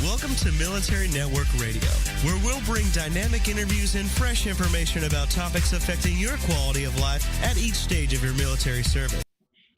Welcome to Military Network Radio, where we'll bring dynamic interviews and fresh information about topics affecting your quality of life at each stage of your military service.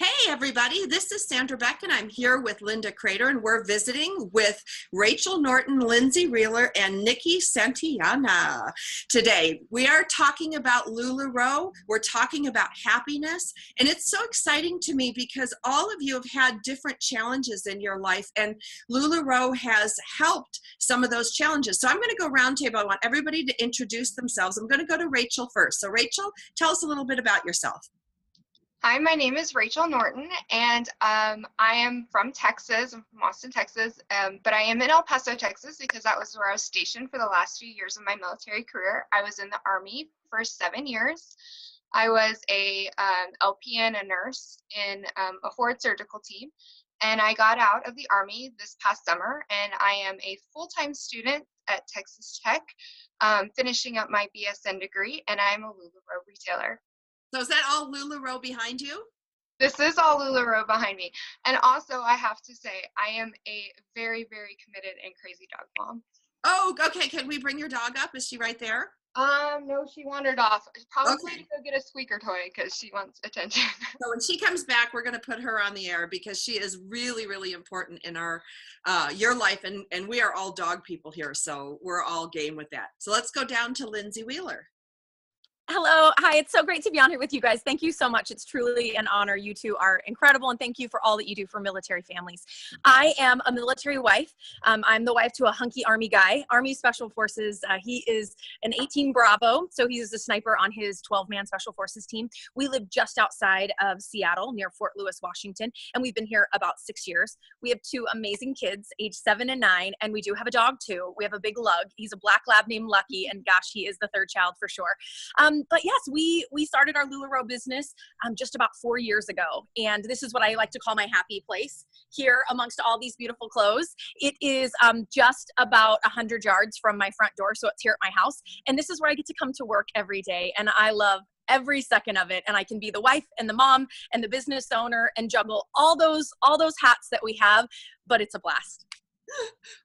Hey everybody, this is Sandra Beck and I'm here with Linda Kreter and we're visiting with Rachel Norton, Lindsey Wheeler, and Nikki Santillana. Today, we are talking about Lularoe, we're talking about happiness, and it's so exciting to me because all of you have had different challenges in your life and Lularoe has helped some of those challenges. So I'm going to go round table. I want everybody to introduce themselves. I'm going to go to Rachel first. So Rachel, tell us a little bit about yourself. Hi, my name is Rachel Norton, and I am from Texas. I'm from Austin, Texas, but I am in El Paso, Texas, because that was where I was stationed for the last few years of my military career. I was in the Army for 7 years. I was a LPN, a nurse in a forward surgical team, and I got out of the Army this past summer, and I am a full-time student at Texas Tech, finishing up my BSN degree, and I'm a Lularoe retailer. So is that all Lularoe behind you? This is all Lularoe behind me. And also, I have to say, I am a very, very committed and crazy dog mom. Oh, okay. Can we bring your dog up? Is she right there? No, she wandered off. Probably Okay. to go get a squeaker toy because she wants attention. So when she comes back, we're going to put her on the air because she is really, really important in our your life. And we are all dog people here, so we're all game with that. So let's go down to Lindsey Wheeler. Hello. Hi. It's so great to be on here with you guys. Thank you so much. It's truly an honor. You two are incredible. And thank you for all that you do for military families. I am a military wife. I'm the wife to a hunky Army guy, Army Special Forces. He is an 18 Bravo. So he's a sniper on his 12-man Special Forces team. We live just outside of Seattle near Fort Lewis, Washington. And we've been here about 6 years. We have two amazing kids, age 7 and 9. And we do have a dog too. We have a big lug. He's a black lab named Lucky. And gosh, he is the third child for sure. But yes, we started our Lularoe business just about 4 years ago. And this is what I like to call my happy place here amongst all these beautiful clothes. It is just about 100 yards from my front door. So it's here at my house. And this is where I get to come to work every day. And I love every second of it. And I can be the wife and the mom and the business owner and juggle all those hats that we have. But it's a blast.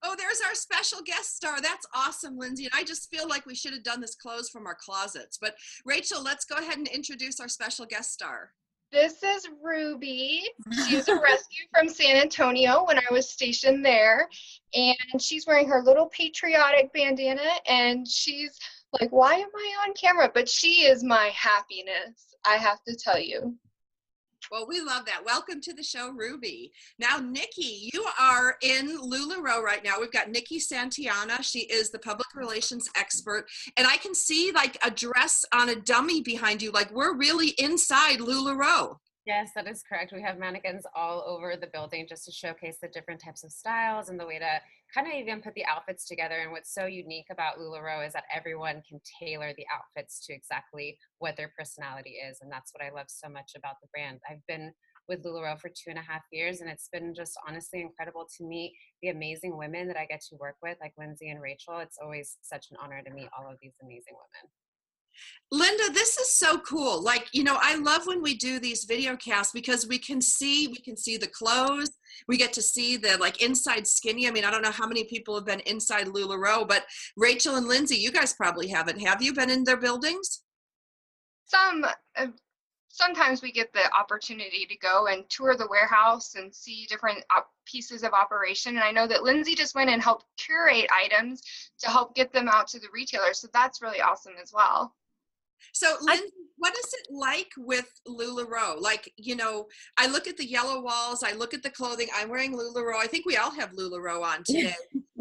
Oh, there's our special guest star. That's awesome, Lindsey. And I just feel like we should have done this clothes from our closets. But Rachel, let's go ahead and introduce our special guest star. This is Ruby. She's a rescue from San Antonio when I was stationed there. And she's wearing her little patriotic bandana. And she's like, why am I on camera? But she is my happiness, I have to tell you. Well, we love that. Welcome to the show, Ruby. Now, Nikki, you are in Lularoe right now. We've got Nikki Santillana. She is the public relations expert. And I can see like a dress on a dummy behind you. Like we're really inside Lularoe. Yes, that is correct. We have mannequins all over the building just to showcase the different types of styles and the way to kind of even put the outfits together. And what's so unique about Lularoe is that everyone can tailor the outfits to exactly what their personality is. And that's what I love so much about the brand. I've been with Lularoe for 2.5 years, and it's been just honestly incredible to meet the amazing women that I get to work with, like Lindsey and Rachel. It's always such an honor to meet all of these amazing women. Linda, this is so cool. Like, you know, I love when we do these video casts because we can see the clothes. We get to see the like inside skinny. I mean, I don't know how many people have been inside Lularoe, but Rachel and Lindsey, you guys probably haven't. Have you been in their buildings? Sometimes we get the opportunity to go and tour the warehouse and see different pieces of operation. And I know that Lindsey just went and helped curate items to help get them out to the retailers. So that's really awesome as well. So, Lindsey, what is it like with Lularoe? Like, you know, I look at the yellow walls, I look at the clothing, I'm wearing Lularoe. I think we all have Lularoe on today.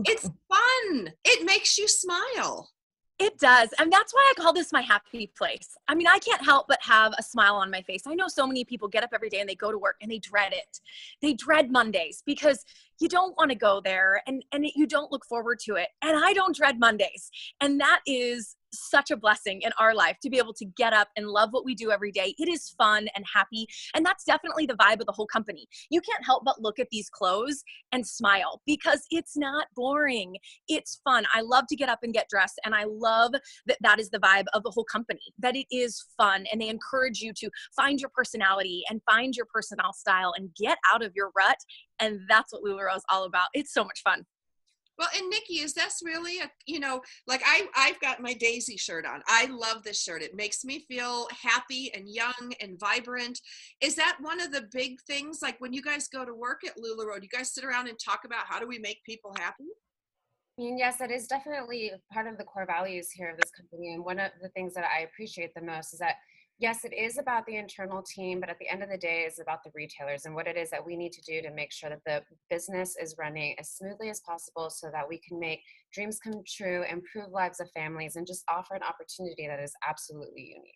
It's fun. It makes you smile. It does. And that's why I call this my happy place. I mean, I can't help but have a smile on my face. I know so many people get up every day and they go to work and they dread it. They dread Mondays because you don't want to go there and you don't look forward to it. And I don't dread Mondays. And that is such a blessing in our life to be able to get up and love what we do every day. It is fun and happy. And that's definitely the vibe of the whole company. You can't help but look at these clothes and smile because it's not boring. It's fun. I love to get up and get dressed. And I love that that is the vibe of the whole company, that it is fun. And they encourage you to find your personality and find your personal style and get out of your rut. And that's what Lularoe is all about. It's so much fun. Well, and Nikki, is this really like I've got my Daisy shirt on. I love this shirt. It makes me feel happy and young and vibrant. Is that one of the big things? Like when you guys go to work at Lularoe, do you guys sit around and talk about how do we make people happy? I mean, yes, that is definitely part of the core values here of this company. And one of the things that I appreciate the most is that, yes, it is about the internal team, but at the end of the day, it's about the retailers and what it is that we need to do to make sure that the business is running as smoothly as possible so that we can make dreams come true, improve lives of families, and just offer an opportunity that is absolutely unique.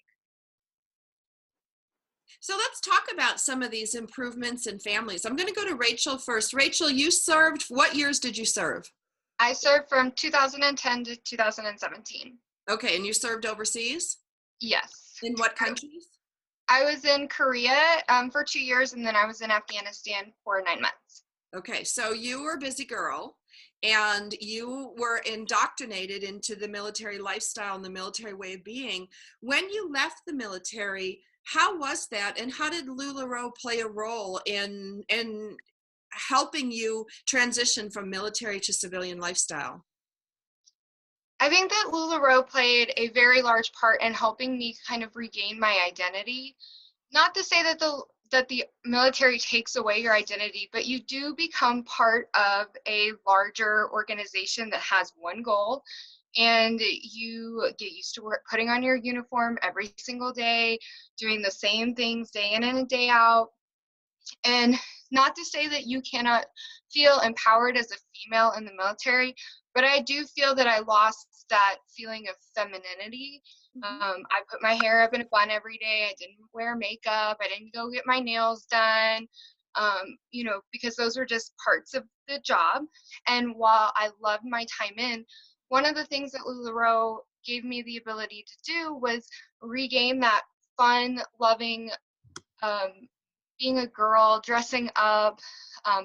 So let's talk about some of these improvements in families. I'm going to go to Rachel first. Rachel, you served, what years did you serve? I served from 2010 to 2017. Okay, and you served overseas? Yes. In what countries? I was in Korea for 2 years, and then I was in Afghanistan for 9 months. Okay, so you were a busy girl and you were indoctrinated into the military lifestyle and the military way of being. When you left the military, how was that, and how did Lularoe play a role in helping you transition from military to civilian lifestyle? I think that Lularoe played a very large part in helping me kind of regain my identity. Not to say that the military takes away your identity, but you do become part of a larger organization that has one goal, and you get used to putting on your uniform every single day, doing the same things day in and day out. And not to say that you cannot feel empowered as a female in the military, but I do feel that I lost that feeling of femininity. I put my hair up in a bun every day. I didn't wear makeup. I didn't go get my nails done, because those were just parts of the job. And while I loved my time in, one of the things that Lularoe gave me the ability to do was regain that fun, loving, being a girl, dressing up,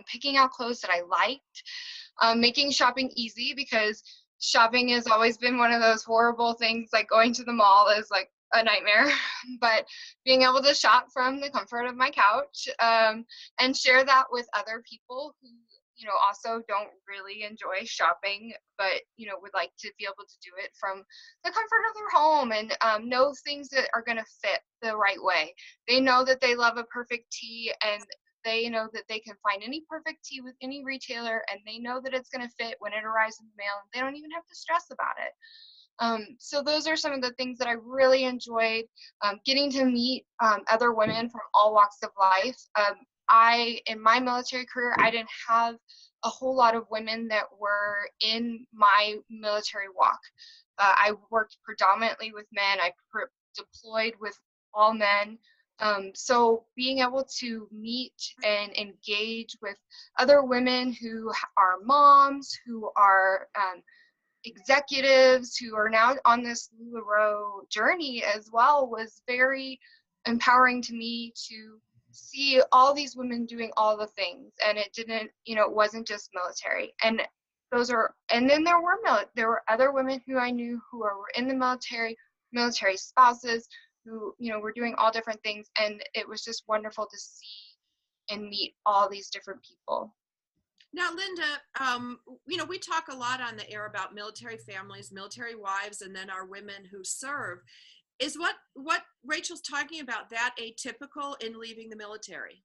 picking out clothes that I liked, making shopping easy, because shopping has always been one of those horrible things. Like going to the mall is like a nightmare, but being able to shop from the comfort of my couch, and share that with other people who also don't really enjoy shopping, but would like to be able to do it from the comfort of their home, and know things that are going to fit the right way. They know that they love a perfect tee, and they know that they can find any perfect tee with any retailer, and they know that it's going to fit when it arrives in the mail, and they don't even have to stress about it. So those are some of the things that I really enjoyed, getting to meet other women from all walks of life. In my military career, I didn't have a whole lot of women that were in my military walk. I worked predominantly with men. I deployed with all men. So being able to meet and engage with other women who are moms, who are executives, who are now on this Lularoe journey as well, was very empowering to me to see all these women doing all the things. And it didn't, it wasn't just military. And then there were other women who I knew who were in the military spouses, who were doing all different things, and it was just wonderful to see and meet all these different people. Now, Linda, we talk a lot on the air about military families, military wives, and then our women who serve. Is what Rachel's talking about that atypical in leaving the military?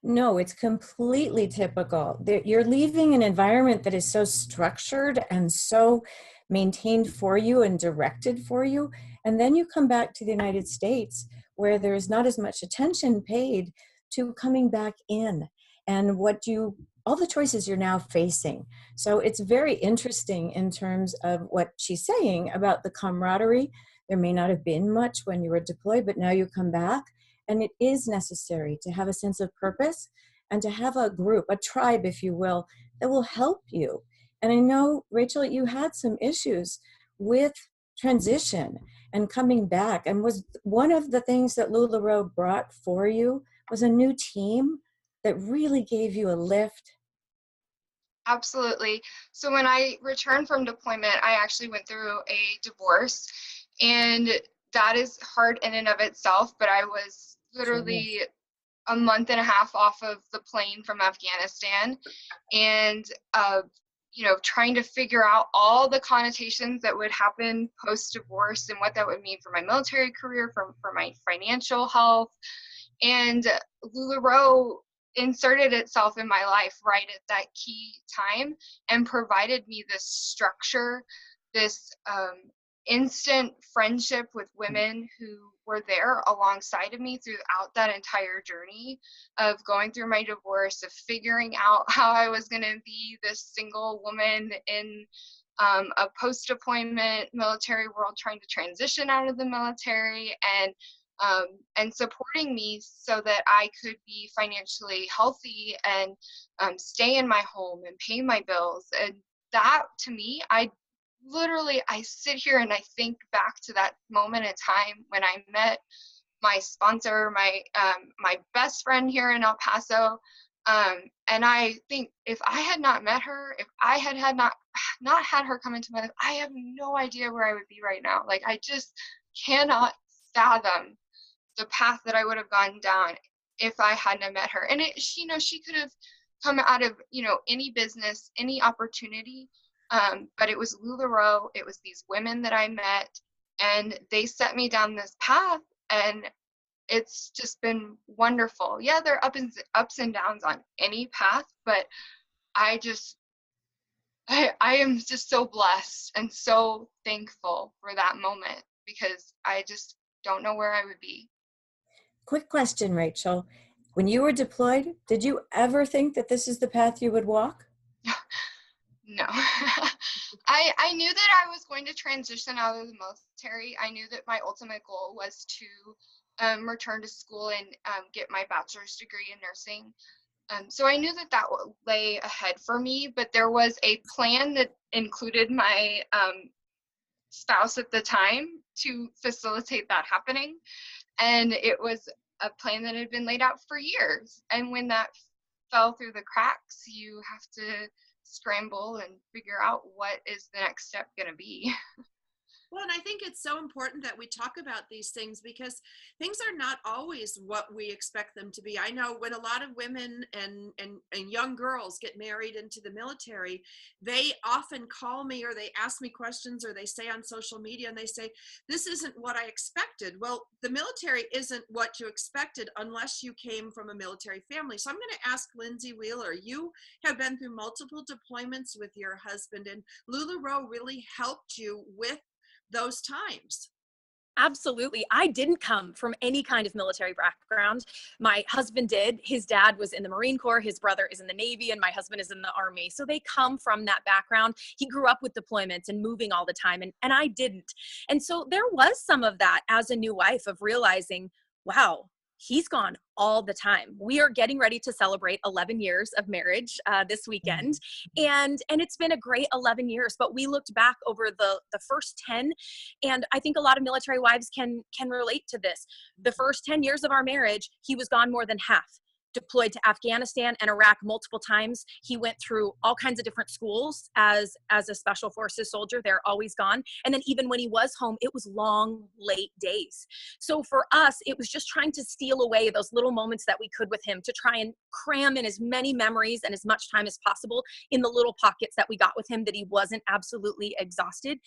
No, it's completely typical. You're leaving an environment that is so structured and so maintained for you and directed for you. And then you come back to the United States where there's not as much attention paid to coming back in and all the choices you're now facing. So it's very interesting in terms of what she's saying about the camaraderie. There may not have been much when you were deployed, but now you come back, and it is necessary to have a sense of purpose and to have a group, a tribe, if you will, that will help you. And I know, Rachel, you had some issues with transition and coming back, and was one of the things that Lularoe brought for you was a new team that really gave you a lift. Absolutely. So when I returned from deployment, I actually went through a divorce, and that is hard in and of itself, but I was literally a month and a half off of the plane from Afghanistan, and trying to figure out all the connotations that would happen post-divorce and what that would mean for my military career, for my financial health. And Lularoe inserted itself in my life right at that key time and provided me this structure, this instant friendship with women who were there alongside of me throughout that entire journey of going through my divorce, of figuring out how I was going to be this single woman in a post-deployment military world, trying to transition out of the military, and supporting me so that I could be financially healthy and stay in my home and pay my bills. And that, to me, I sit here and I think back to that moment in time when I met my sponsor, my best friend here in El Paso. And I think if I had not met her, if I had not had her come into my life, I have no idea where I would be right now. Like, I just cannot fathom the path that I would have gone down if I hadn't met her. And she could have come out of, any business, any opportunity. But it was Lularoe, it was these women that I met, and they set me down this path, and it's just been wonderful. Yeah, there are ups and downs on any path, but I am just so blessed and so thankful for that moment, because I just don't know where I would be. Quick question, Rachel. When you were deployed, did you ever think that this is the path you would walk? No. I knew that I was going to transition out of the military. I knew that my ultimate goal was to return to school and get my bachelor's degree in nursing. So I knew that lay ahead for me, but there was a plan that included my spouse at the time to facilitate that happening. And it was a plan that had been laid out for years. And when that fell through the cracks, you have to scramble and figure out what is the next step going to be. Well, and I think it's so important that we talk about these things, because things are not always what we expect them to be. I know when a lot of women and young girls get married into the military, they often call me or they ask me questions, or they say on social media, and they say, this isn't what I expected. Well, the military isn't what you expected unless you came from a military family. So I'm going to ask Lindsey Wheeler, you have been through multiple deployments with your husband, and Lularoe really helped you with those times. Absolutely. I didn't come from any kind of military background. My husband did. His dad was in the Marine Corps. His brother is in the Navy, and my husband is in the Army. So they come from that background. He grew up with deployments and moving all the time, and I didn't. And so there was some of that as a new wife, of realizing, wow, he's gone all the time. We are getting ready to celebrate 11 years of marriage this weekend. And it's been a great 11 years, but we looked back over the first 10, and I think a lot of military wives can relate to this. The first 10 years of our marriage, he was gone more than half. Deployed to Afghanistan and Iraq multiple times. He went through all kinds of different schools as a special forces soldier. They're always gone. And then even when he was home, it was long, late days. So for us, it was just trying to steal away those little moments that we could with him, to try and cram in as many memories and as much time as possible in the little pockets that we got with him, that he wasn't absolutely exhausted.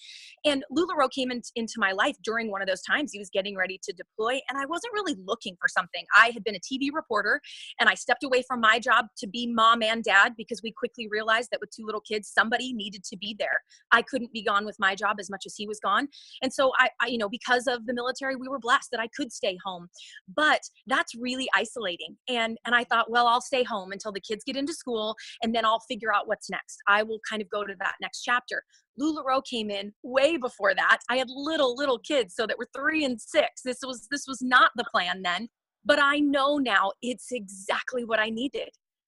And Lularoe came into my life during one of those times. He was getting ready to deploy, and I wasn't really looking for something. I had been a TV reporter, and I stepped away from my job to be mom and dad, because we quickly realized that with 2 little kids, somebody needed to be there. I couldn't be gone with my job as much as he was gone. And so I because of the military, we were blessed that I could stay home. But that's really isolating. And I thought, well, I'll stay home until the kids get into school, and then I'll figure out what's next. I will kind of go to that next chapter. Lularoe came in way before that. I had little kids, so that were 3 and 6. This was not the plan then. But I know now it's exactly what I needed.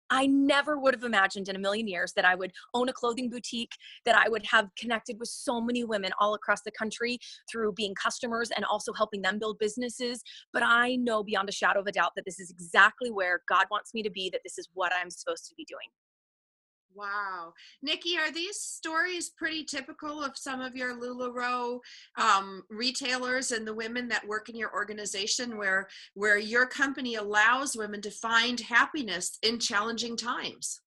I never would have imagined in a million years that I would own a clothing boutique, that I would have connected with so many women all across the country through being customers and also helping them build businesses. But I know beyond a shadow of a doubt that this is exactly where God wants me to be, that this is what I'm supposed to be doing. Wow. Nikki, are these stories pretty typical of some of your Lularoe retailers and the women that work in your organization, where your company allows women to find happiness in challenging times?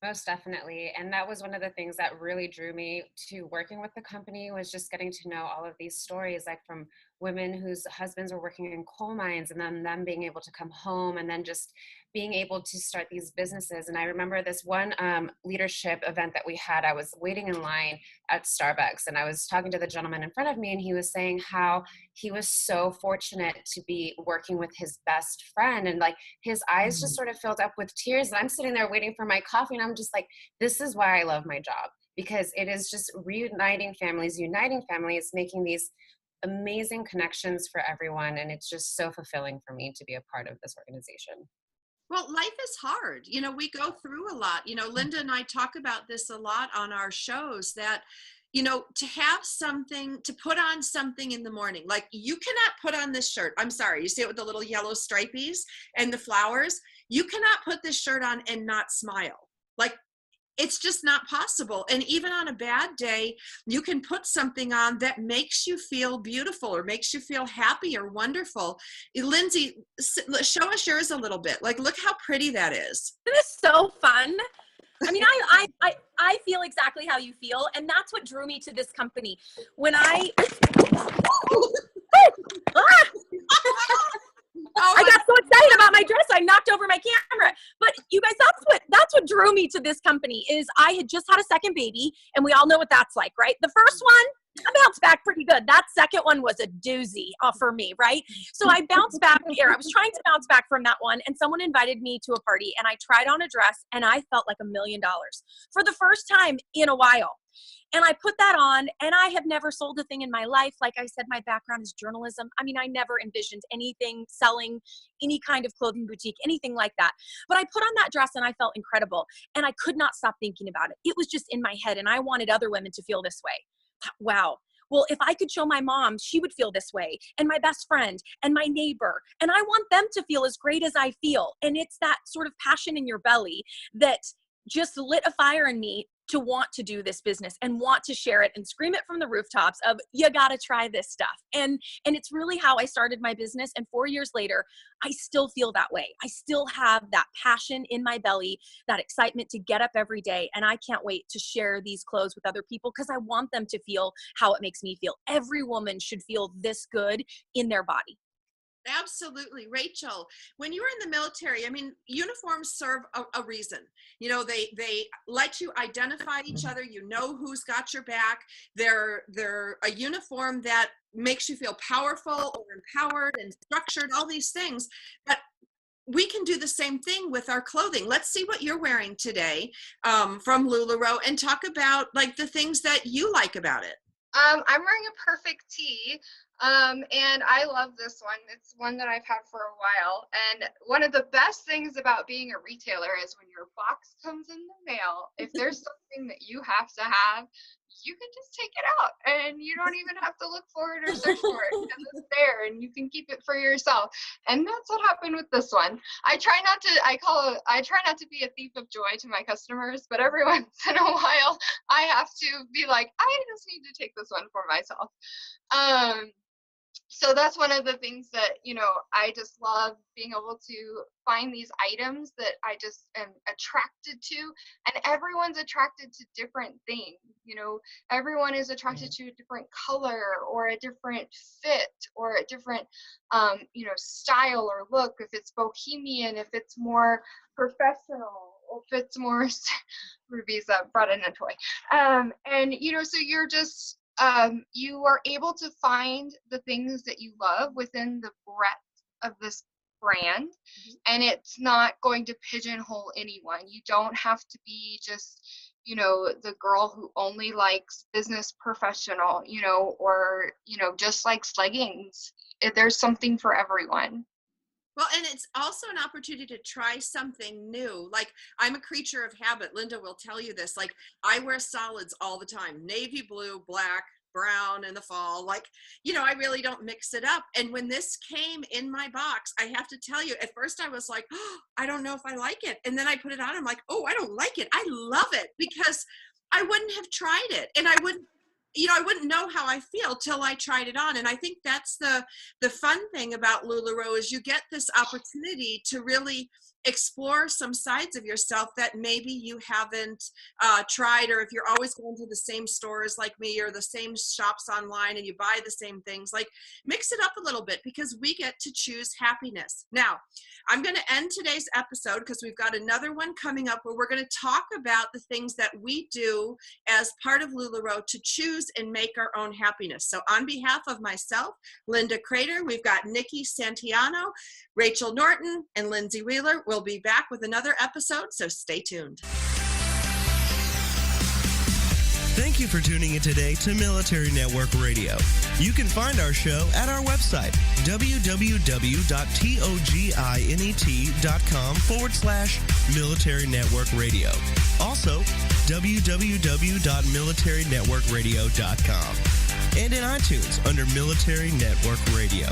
Most definitely. And that was one of the things that really drew me to working with the company, was just getting to know all of these stories, like from women whose husbands were working in coal mines, and then them being able to come home, and then just being able to start these businesses. And I remember this one leadership event that we had. I was waiting in line at Starbucks, and I was talking to the gentleman in front of me, and he was saying how he was so fortunate to be working with his best friend, and like his eyes just sort of filled up with tears. And I'm sitting there waiting for my coffee, and I'm just like, this is why I love my job, because it is just reuniting families, uniting families, making these amazing connections for everyone. And it's just so fulfilling for me to be a part of this organization. Well, life is hard. You know, we go through a lot. You know, Linda and I talk about this a lot on our shows, that, you know, to have something, to put on something in the morning, like you cannot put on this shirt. I'm sorry. You see it with the little yellow stripies and the flowers. You cannot put this shirt on and not smile. Like, it's just not possible. And even on a bad day, you can put something on that makes you feel beautiful or makes you feel happy or wonderful. Lindsay, show us yours a little bit. Like, look how pretty that is. It is so fun. I mean, I feel exactly how you feel. And that's what drew me to this company. When I I got so excited about my dress, I knocked over my camera. But you guys, that's what drew me to this company. Is I had just had a second baby, and we all know what that's like, right? The first one, I bounced back pretty good. That second one was a doozy for me, right? So I bounced back here. I was trying to bounce back from that one, and someone invited me to a party, and I tried on a dress, and I felt like $1 million for the first time in a while. And I put that on, and I have never sold a thing in my life. Like I said, my background is journalism. I mean, I never envisioned anything selling any kind of clothing boutique, anything like that. But I put on that dress, and I felt incredible. And I could not stop thinking about it. It was just in my head, and I wanted other women to feel this way. Wow. Well, if I could show my mom, she would feel this way, and my best friend and my neighbor, and I want them to feel as great as I feel. And it's that sort of passion in your belly that just lit a fire in me to want to do this business and want to share it and scream it from the rooftops of, you got to try this stuff. And it's really how I started my business. And 4 years later, I still feel that way. I still have that passion in my belly, that excitement to get up every day. And I can't wait to share these clothes with other people, because I want them to feel how it makes me feel. Every woman should feel this good in their body. Absolutely. Rachel, when you were in the military, I mean, uniforms serve a reason. You know, they let you identify each other. You know who's got your back. They're a uniform that makes you feel powerful or empowered and structured, all these things. But we can do the same thing with our clothing. Let's see what you're wearing today from Lularoe, and talk about like the things that you like about it. I'm wearing a perfect tee, and I love this one. It's one that I've had for a while. And one of the best things about being a retailer is when your box comes in the mail, if there's something that you have to have, you can just take it out, and you don't even have to look for it or search for it, because it's there and you can keep it for yourself. And that's what happened with this one. I try not to be a thief of joy to my customers, but every once in a while I have to be like, I just need to take this one for myself. So that's one of the things that, you know, I just love being able to find these items that I just am attracted to. And everyone's attracted to different things. You know, everyone is attracted to a different color or a different fit or a different, you know, style or look. If it's bohemian, if it's more professional, if it's more, Ruby's brought in a toy. And, you know, so you're just, you are able to find the things that you love within the breadth of this brand, and it's not going to pigeonhole anyone. You don't have to be just, you know, the girl who only likes business professional, you know, or, you know, just likes leggings. There's something for everyone. Well, and it's also an opportunity to try something new. Like, I'm a creature of habit. Linda will tell you this. Like, I wear solids all the time. Navy blue, black, brown in the fall. Like, you know, I really don't mix it up. And when this came in my box, I have to tell you, at first I was like, oh, I don't know if I like it. And then I put it on. I'm like, oh, I don't like it. I love it, because I wouldn't have tried it. And I wouldn't, you know, I wouldn't know how I feel till I tried it on. And I think that's the fun thing about Lularoe, is you get this opportunity to really explore some sides of yourself that maybe you haven't tried, or if you're always going to the same stores like me or the same shops online and you buy the same things, like mix it up a little bit, because we get to choose happiness. Now, I'm going to end today's episode because we've got another one coming up where we're going to talk about the things that we do as part of Lularoe to choose and make our own happiness. So on behalf of myself, Linda Kreter, we've got Nikki Santillana, Rachel Norton, and Lindsey Wheeler. We'll be back with another episode, so stay tuned. Thank you for tuning in today to Military Network Radio. You can find our show at our website, www.toginet.com/Military Network Radio. Also, www.militarynetworkradio.com. And in iTunes under Military Network Radio.